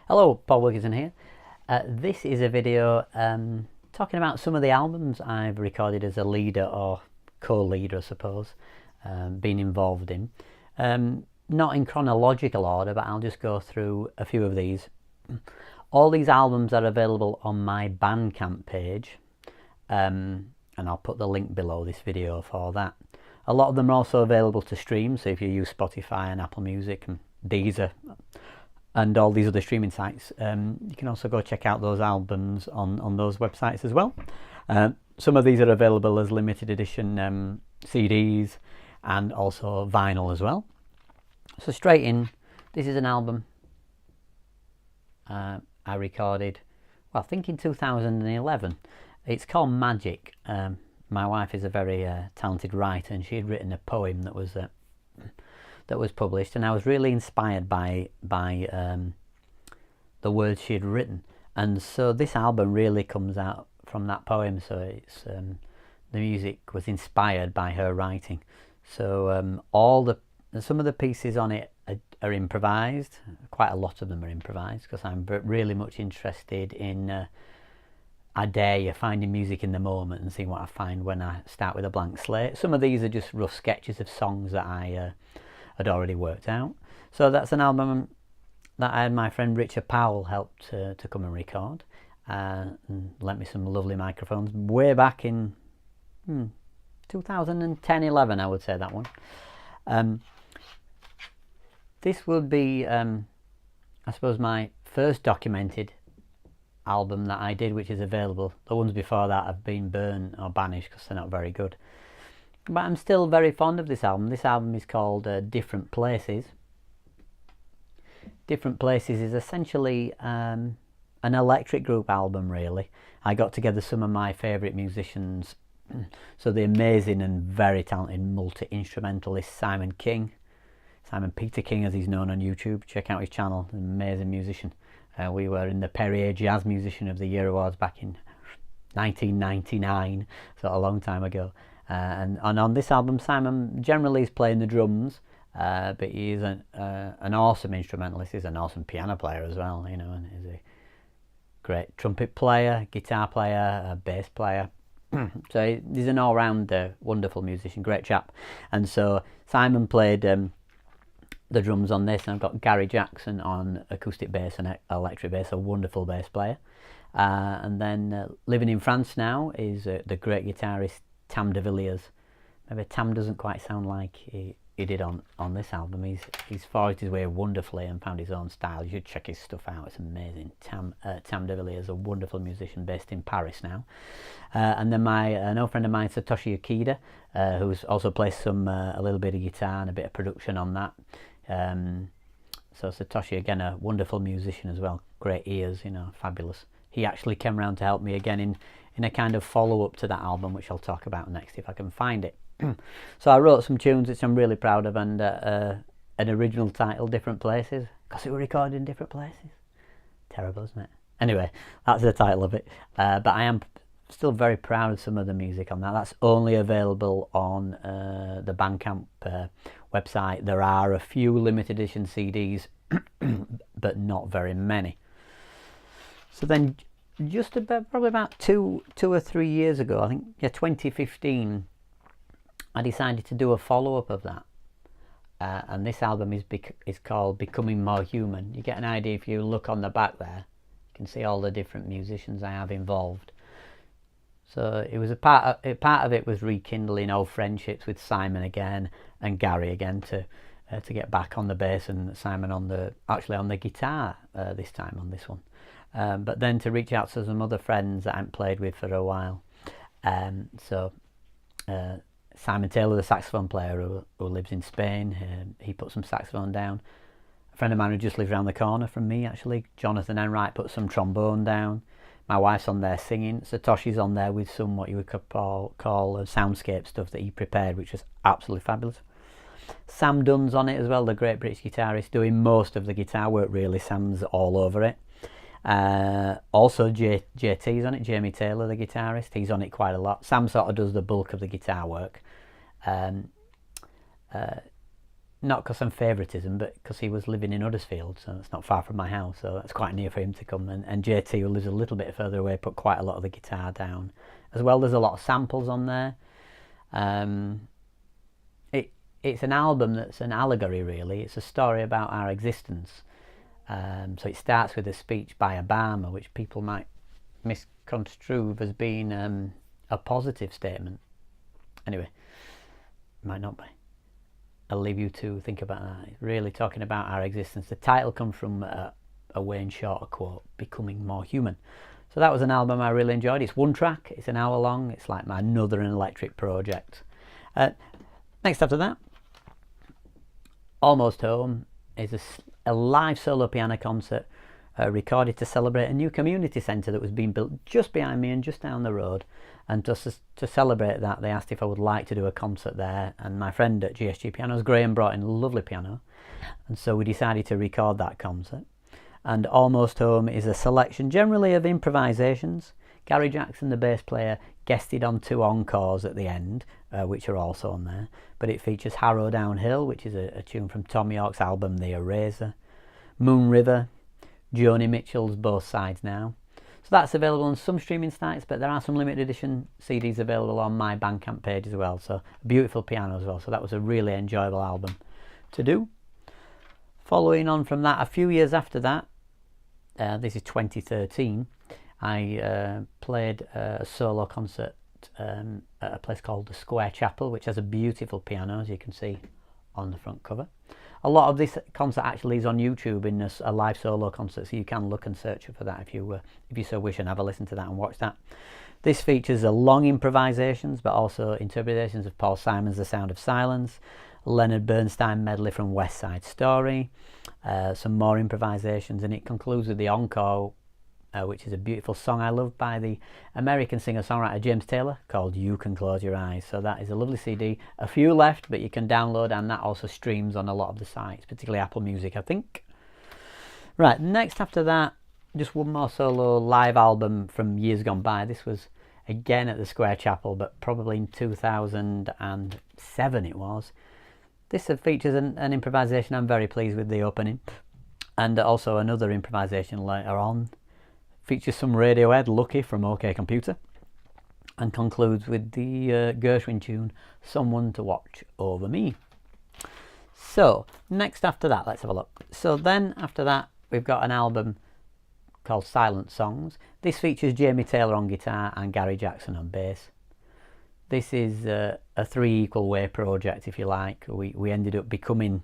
Hello, Paul Wilkinson here. This is a video talking about some of the albums I've recorded as a leader or co-leader, I suppose, been involved in. Not in chronological order, but I'll just go through a few of these. All these albums are available on my Bandcamp page, and I'll put the link below this video for that. A lot of them are also available to stream, so if you use Spotify and Apple Music and Deezer and all these other streaming sites, you can also go check out those albums on those websites as well. Some of these are available as limited edition CDs and also vinyl as well. So straight in, this is an album I recorded, well, I think in 2011. It's called Magic. My wife is a very talented writer, and she had written a poem that was published, and I was really inspired by the words she had written, and so this album really comes out from that poem. So it's the music was inspired by her writing. So some of the pieces on it are improvised. Quite a lot of them are improvised because I'm really much interested in finding music in the moment and seeing what I find when I start with a blank slate. Some of these are just rough sketches of songs that I had already worked out. So that's an album that I had my friend Richard Powell helped to come and record, and lent me some lovely microphones way back in 2010-11, I would say, that one. This would be I suppose my first documented album that I did, which is available. The ones before that have been burned or banished because they're not very good. But I'm still very fond of this album. This album is called Different Places. Different Places is essentially an electric group album, really. I got together some of my favourite musicians. So the amazing and very talented multi-instrumentalist Simon Peter King, as he's known on YouTube. Check out his channel, an amazing musician. We were in the Perrier Jazz Musician of the Year Awards back in 1999, so a long time ago. And on this album, Simon generally is playing the drums, but he is an awesome instrumentalist. He's an awesome piano player as well, and he's a great trumpet player, guitar player, a bass player. So he's an all-round wonderful musician, great chap. And so Simon played the drums on this, and I've got Gary Jackson on acoustic bass and electric bass, a wonderful bass player. And then living in France now is the great guitarist Tam de Villiers. Maybe Tam doesn't quite sound like he did on this album. He's forged his way wonderfully and found his own style. You should check his stuff out, it's amazing. Tam de Villiers, a wonderful musician based in Paris now. And then an old friend of mine, Satoshi Ikeda, who's also plays a little bit of guitar and a bit of production on that. So Satoshi, again, a wonderful musician as well, great ears, fabulous. He actually came around to help me again in a kind of follow-up to that album, which I'll talk about next if I can find it. So I wrote some tunes which I'm really proud of, and an original title, Different Places, because it were recorded in different places. Terrible, isn't it? Anyway, that's the title of it. But I am still very proud of some of the music on that. That's only available on the Bandcamp website. There are a few limited edition CDs, but not very many. So then, probably about two or 3 years ago, I think, 2015, I decided to do a follow-up of that. And this album is called Becoming More Human. You get an idea if you look on the back there. You can see all the different musicians I have involved. So it was a part of it was rekindling old friendships with Simon again and Gary again to get back on the bass, and Simon on the guitar this time on this one. But then to reach out to some other friends that I hadn't played with for a while. So Simon Taylor, the saxophone player who lives in Spain, he put some saxophone down. A friend of mine who just lives around the corner from me, actually, Jonathan Enright, put some trombone down. My wife's on there singing. Satoshi's on there with some what you would call soundscape stuff that he prepared, which was absolutely fabulous. Sam Dunn's on it as well, the great British guitarist, doing most of the guitar work, really. Sam's all over it. Also JT's on it, Jamie Taylor, the guitarist. He's on it quite a lot. Sam sort of does the bulk of the guitar work. not because I'm favouritism, but because he was living in Huddersfield, so it's not far from my house, so that's quite near for him to come. And JT, who lives a little bit further away, put quite a lot of the guitar down. As well, there's a lot of samples on there. It's an album that's an allegory, really. It's a story about our existence. So it starts with a speech by Obama, which people might misconstrue as being a positive statement. Anyway, might not be. I'll leave you to think about that. It's really talking about our existence. The title comes from a Wayne Shorter quote, "Becoming More Human." So that was an album I really enjoyed. It's one track, it's an hour long. It's like my Northern Electric project. Next after that, Almost Home is a live solo piano concert recorded to celebrate a new community centre that was being built just behind me and just down the road. And just to celebrate that, they asked if I would like to do a concert there. And my friend at GSG Pianos, Graham, brought in a lovely piano. And so we decided to record that concert. And Almost Home is a selection generally of improvisations. Gary Jackson, the bass player, guested on 2 encores at the end, which are also on there. But it features Harrow Downhill, which is a tune from Tom York's album The Eraser, Moon River, Joni Mitchell's Both Sides Now. So that's available on some streaming sites, but there are some limited edition CDs available on my Bandcamp page as well. So a beautiful piano as well. So that was a really enjoyable album to do. Following on from that, a few years after that, this is 2013, I played a solo concert at a place called the Square Chapel, which has a beautiful piano, as you can see on the front cover. A lot of this concert actually is on YouTube in a live solo concert, so you can look and search for that if you so wish and have a listen to that and watch that. This features a long improvisations, but also interpretations of Paul Simon's The Sound of Silence, Leonard Bernstein medley from West Side Story, some more improvisations, and it concludes with the encore, which is a beautiful song I love by the American singer-songwriter James Taylor called You Can Close Your Eyes. So that is a lovely CD. A few left, but you can download, and that also streams on a lot of the sites, particularly Apple Music, I think. Right, next after that, just one more solo live album from years gone by. This was again at the Square Chapel, but probably in 2007 it was. This features an improvisation. I'm very pleased with the opening, and also another improvisation later on. Features some Radiohead, Lucky from OK Computer, and concludes with the Gershwin tune, Someone to Watch Over Me. So, next after that, let's have a look. So then, after that, we've got an album called Silent Songs. This features Jamie Taylor on guitar and Gary Jackson on bass. This is a 3 equal way project, if you like. We ended up becoming,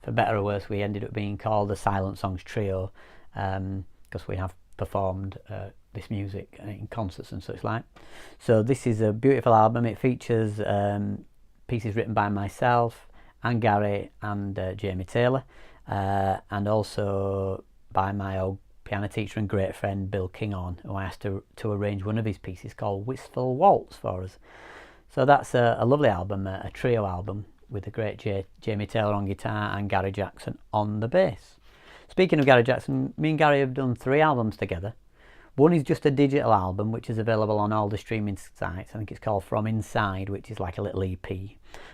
for better or worse, we ended up being called the Silent Songs Trio, because we have performed this music in concerts and such like. So this is a beautiful album. It features pieces written by myself and Gary and Jamie Taylor, and also by my old piano teacher and great friend Bill Kinghorn, who I asked to arrange one of his pieces called Wistful Waltz for us. So that's a lovely album, a trio album with the great Jamie Taylor on guitar and Gary Jackson on the bass. Speaking of Gary Jackson, me and Gary have done 3 albums together. One is just a digital album, which is available on all the streaming sites. I think it's called From Inside, which is like a little EP.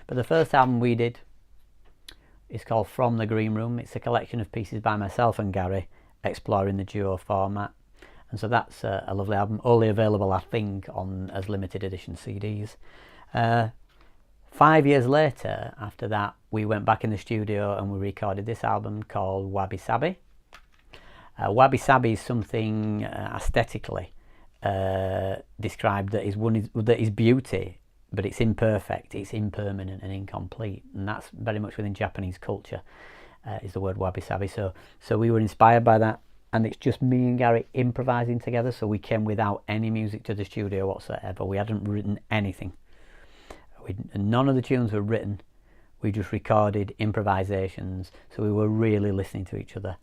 But the first album we did is called From the Green Room. It's a collection of pieces by myself and Gary, exploring the duo format. And so that's a lovely album, only available, I think, as limited edition CDs. 5 years later, after that, we went back in the studio and we recorded this album called Wabi Sabi. Wabi Sabi is something aesthetically described that is beauty, but it's imperfect, it's impermanent and incomplete, and that's very much within Japanese culture, is the word Wabi Sabi. So we were inspired by that, and it's just me and Gary improvising together. So we came without any music to the studio whatsoever. We hadn't written anything. None of the tunes were written. We just recorded improvisations, so we were really listening to each other,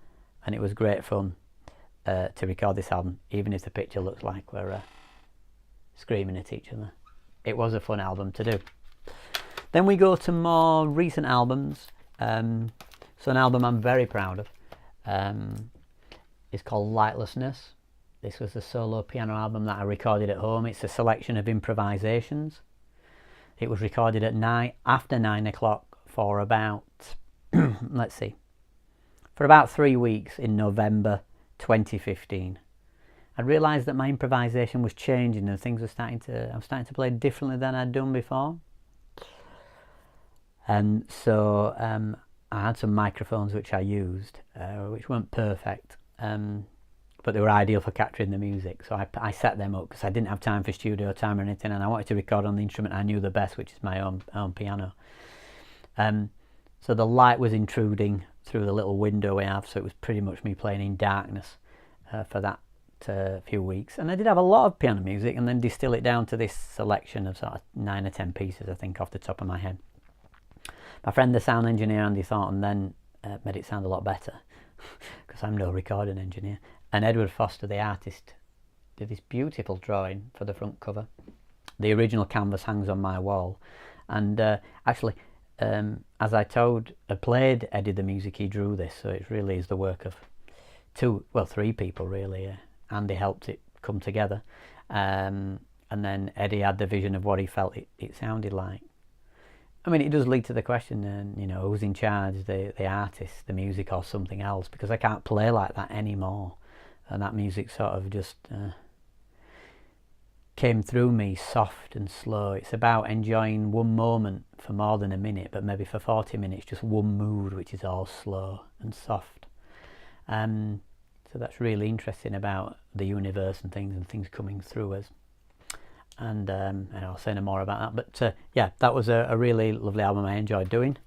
and it was great fun to record this album, even if the picture looks like we're screaming at each other. It was a fun album to do. Then we go to more recent albums. So an album I'm very proud of is called Lightlessness. This was a solo piano album that I recorded at home. It's a selection of improvisations. It was recorded at night, after 9 o'clock for about, let's see, for about 3 weeks in November 2015. I realised that my improvisation was changing and things were I was starting to play differently than I'd done before. And so I had some microphones which I used, which weren't perfect, but they were ideal for capturing the music. So I set them up because I didn't have time for studio time or anything, and I wanted to record on the instrument I knew the best, which is my own piano. So the light was intruding through the little window we have, so it was pretty much me playing in darkness for that few weeks. And I did have a lot of piano music, and then distill it down to this selection of sort of 9 or 10 pieces, I think, off the top of my head. My friend, the sound engineer Andy Thornton, then made it sound a lot better because I'm no recording engineer. And Edward Foster, the artist, did this beautiful drawing for the front cover. The original canvas hangs on my wall, and actually, as I played Eddie the music, he drew this, so it really is the work of three people really. Andy helped it come together, and then Eddie had the vision of what he felt it sounded like. I mean, it does lead to the question, you know, who's in charge, the artist, the music, or something else? Because I can't play like that anymore, and that music sort of just came through me soft and slow. It's about enjoying one moment for more than a minute, but maybe for 40 minutes, just one mood, which is all slow and soft. So that's really interesting about the universe and things coming through us. And I'll say no more about that. But yeah, that was a really lovely album I enjoyed doing.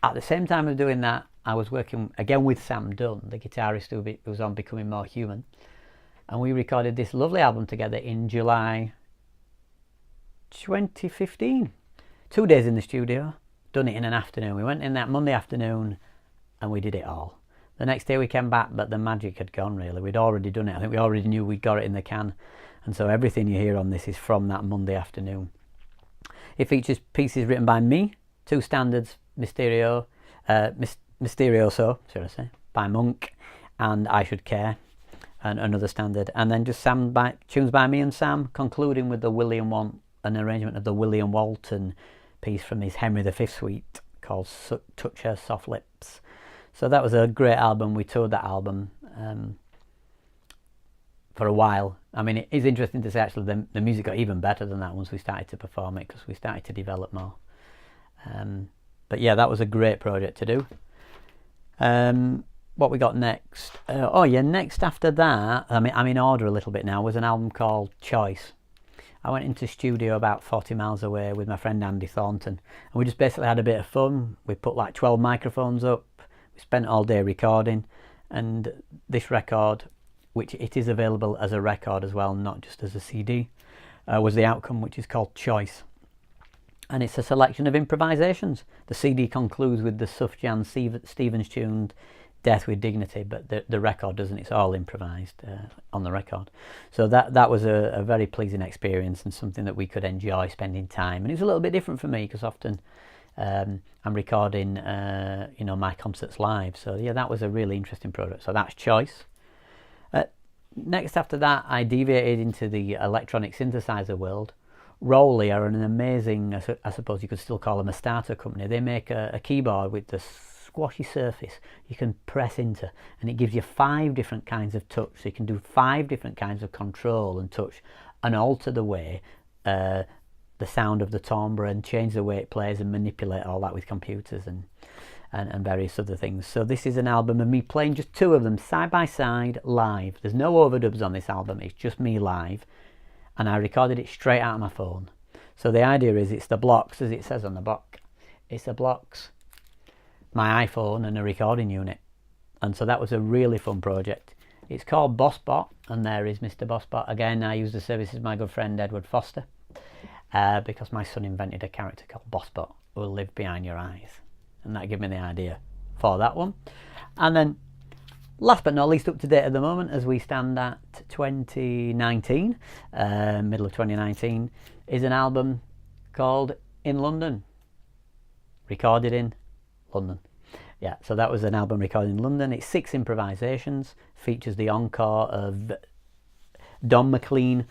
At the same time of doing that, I was working again with Sam Dunn, the guitarist who was on Becoming More Human. And we recorded this lovely album together in July 2015. 2 days in the studio, done it in an afternoon. We went in that Monday afternoon and we did it all. The next day we came back, but the magic had gone really. We'd already done it. I think we already knew we'd got it in the can. And so everything you hear on this is from that Monday afternoon. It features pieces written by me, 2 standards, Mysterioso, should I say, by Monk, and I Should Care, and another standard. And then just tunes by me and Sam, concluding with an arrangement of the William Walton piece from his Henry V suite called Touch Her Soft Lips. So that was a great album. We toured that album for a while. I mean, it is interesting to say actually the music got even better than that once we started to perform it, because we started to develop more. But yeah, that was a great project to do. What we got next? Next after that, I'm in order a little bit now, was an album called Choice. I went into studio about 40 miles away with my friend Andy Thornton, and we just basically had a bit of fun. We put like 12 microphones up, we spent all day recording, and this record, which it is available as a record as well, not just as a CD, was the outcome, which is called Choice. And it's a selection of improvisations. The CD concludes with the Sufjan Stevens tuned Death with Dignity, but the record doesn't. It's all improvised on the record. So that was a very pleasing experience and something that we could enjoy spending time. And it was a little bit different for me because often I'm recording my concerts live. So yeah, that was a really interesting project. So that's Choice. Next after that, I deviated into the electronic synthesizer world. Rolly are an amazing, I suppose you could still call them a starter company. They make a keyboard with the squashy surface you can press into, and it gives you 5 different kinds of touch. So you can do 5 different kinds of control and touch and alter the way the sound of the timbre and change the way it plays and manipulate all that with computers and various other things. So this is an album of me playing just 2 of them side by side live. There's no overdubs on this album, it's just me live, and I recorded it straight out of my phone. So the idea is it's the blocks, as it says on the back. It's the blocks, my iPhone and a recording unit. And so that was a really fun project. It's called Bossbot, and there is Mr. Bossbot. Again, I use the services of my good friend Edward Foster, because my son invented a character called Bossbot who will live behind your eyes. And that gave me the idea for that one. And then last but not least, up to date at the moment as we stand at 2019, middle of 2019, is an album called In London, recorded in London. Yeah, so that was an album recorded in London. It's 6 improvisations, features the encore of Don McLean,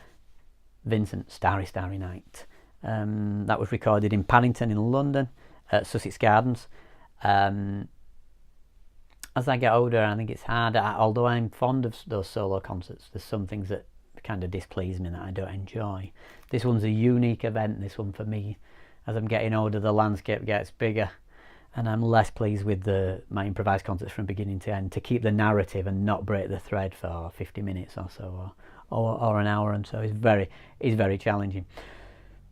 Vincent, Starry Starry Night. That was recorded in Paddington in London. at Sussex Gardens. As I get older, I think it's hard. Although I'm fond of those solo concerts, there's some things that kind of displease me that I don't enjoy. This one's a unique event, this one for me. As I'm getting older, the landscape gets bigger, and I'm less pleased with my improvised concerts from beginning to end, to keep the narrative and not break the thread for 50 minutes or so, or an hour, and so it's very challenging.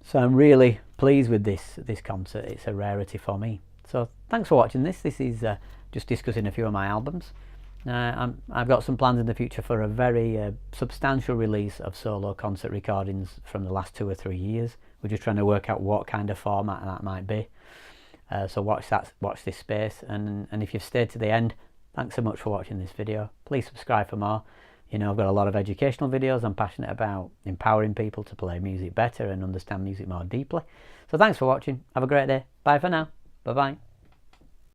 So I'm really pleased with this concert. It's a rarity for me. So thanks for watching this. This is just discussing a few of my albums. I've got some plans in the future for a very substantial release of solo concert recordings from the last 2 or 3 years. We're just trying to work out what kind of format that might be. So watch this space, and if you've stayed to the end, thanks so much for watching this video. Please subscribe for more. You know, I've got a lot of educational videos. I'm passionate about empowering people to play music better and understand music more deeply. So thanks for watching. Have a great day. Bye for now. Bye bye.